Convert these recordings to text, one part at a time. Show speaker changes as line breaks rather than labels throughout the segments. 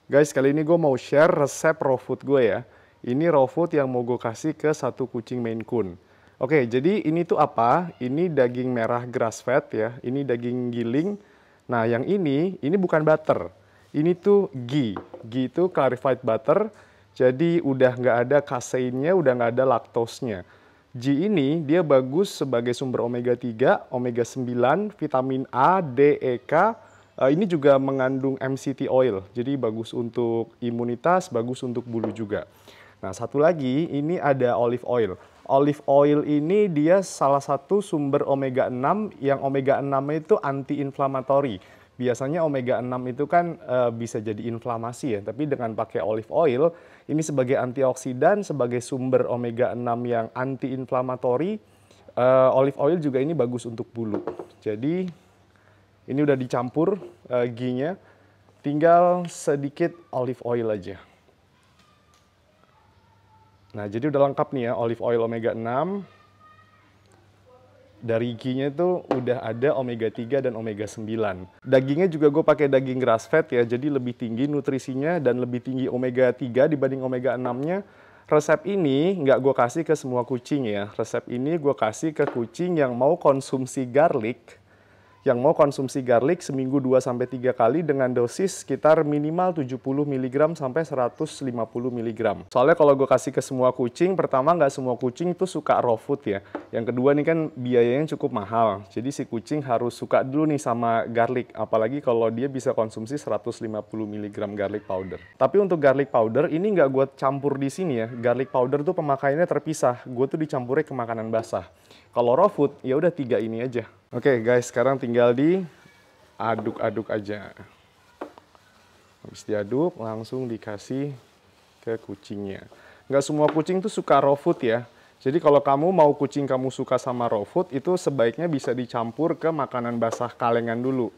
Guys, kali ini gue mau share resep raw food gue ya. Ini raw food yang mau gue kasih ke satu kucing Maine Coon. Oke, jadi ini tuh apa? Ini daging merah grass fed ya. Ini daging giling. Nah, yang ini bukan butter. Ini tuh ghee. Ghee itu clarified butter. Jadi udah nggak ada kaseinnya, udah nggak ada laktosnya. Ghee ini dia bagus sebagai sumber omega 3, omega 9, vitamin A, D, E, K. Ini juga mengandung MCT oil, jadi bagus untuk imunitas, bagus untuk bulu juga. Nah, satu lagi, ini ada olive oil. Olive oil ini dia salah satu sumber omega 6, yang omega 6 itu anti-inflamatori. Biasanya omega 6 itu kan bisa jadi inflamasi ya, tapi dengan pakai olive oil, ini sebagai antioksidan, sebagai sumber omega 6 yang anti-inflamatori, olive oil juga ini bagus untuk bulu. Jadi ini udah dicampur ghee-nya, tinggal sedikit olive oil aja. Nah, jadi udah lengkap nih ya, olive oil omega 6. Dari ghee-nya itu udah ada omega 3 dan omega 9. Dagingnya juga gue pakai daging grass fed ya, jadi lebih tinggi nutrisinya dan lebih tinggi omega 3 dibanding omega 6-nya. Resep ini nggak gue kasih ke semua kucing ya. Resep ini gue kasih ke kucing yang mau konsumsi garlic. Yang mau konsumsi garlic seminggu 2-3 kali dengan dosis sekitar minimal 70 mg sampai 150 mg. Soalnya kalau gue kasih ke semua kucing, pertama nggak semua kucing itu suka raw food ya. Yang kedua nih kan biayanya cukup mahal. Jadi si kucing harus suka dulu nih sama garlic. Apalagi kalau dia bisa konsumsi 150 mg garlic powder. Tapi untuk garlic powder ini nggak gue campur di sini ya. Garlic powder tuh pemakaiannya terpisah. Gue tuh dicampurnya ke makanan basah. Kalau raw food ya udah 3 ini aja. Oke guys, sekarang tinggal diaduk-aduk aja. Habis diaduk, langsung dikasih ke kucingnya. Nggak semua kucing tuh suka raw food ya. Jadi kalau kamu mau kucing kamu suka sama raw food, itu sebaiknya bisa dicampur ke makanan basah kalengan dulu.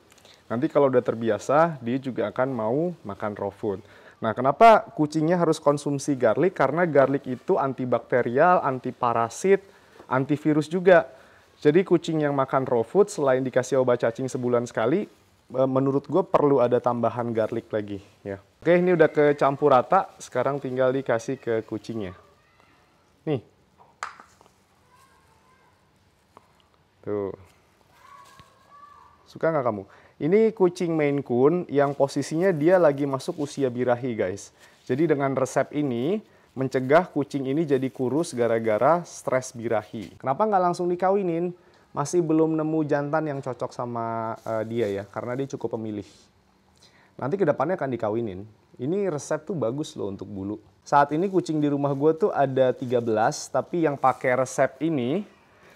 Nanti kalau udah terbiasa, dia juga akan mau makan raw food. Nah, kenapa kucingnya harus konsumsi garlic? Karena garlic itu antibakterial, antiparasit, antivirus juga. Jadi kucing yang makan raw food selain dikasih obat cacing sebulan sekali, menurut gue perlu ada tambahan garlic lagi ya. Oke, ini udah kecampur rata, sekarang tinggal dikasih ke kucingnya. Nih. Tuh. Suka nggak kamu? Ini kucing Maine Coon yang posisinya dia lagi masuk usia birahi guys. Jadi dengan resep ini, mencegah kucing ini jadi kurus gara-gara stres birahi. Kenapa nggak langsung dikawinin? Masih belum nemu jantan yang cocok sama dia ya, karena dia cukup pemilih. Nanti kedepannya akan dikawinin. Ini resep tuh bagus loh untuk bulu. Saat ini kucing di rumah gue tuh ada 13, tapi yang pakai resep ini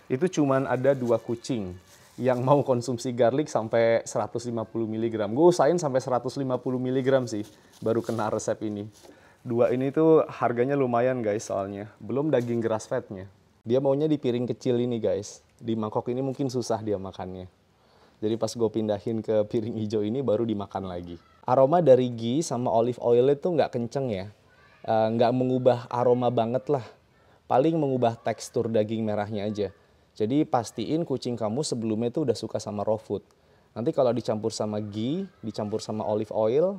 itu cuman ada 2 kucing yang mau konsumsi garlic sampai 150 mg. Gue usahain sampai 150 mg sih, baru kena resep ini. 2 ini tuh harganya lumayan guys soalnya. Belum daging grass fed-nya. Dia maunya di piring kecil ini guys. Di mangkok ini mungkin susah dia makannya. Jadi pas gue pindahin ke piring hijau ini baru dimakan lagi. Aroma dari ghee sama olive oil itu nggak kenceng ya. Nggak mengubah aroma banget lah. Paling mengubah tekstur daging merahnya aja. Jadi pastiin kucing kamu sebelumnya tuh udah suka sama raw food. Nanti kalau dicampur sama ghee, dicampur sama olive oil,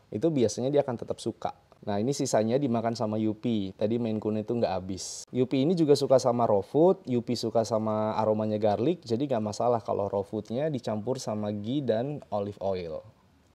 itu biasanya dia akan tetap suka. Nah ini sisanya dimakan sama Yupi. Tadi Maine Coon itu nggak habis. Yupi ini juga suka sama raw food. Yupi suka sama aromanya garlic. Jadi nggak masalah kalau raw foodnya dicampur sama ghee dan olive oil.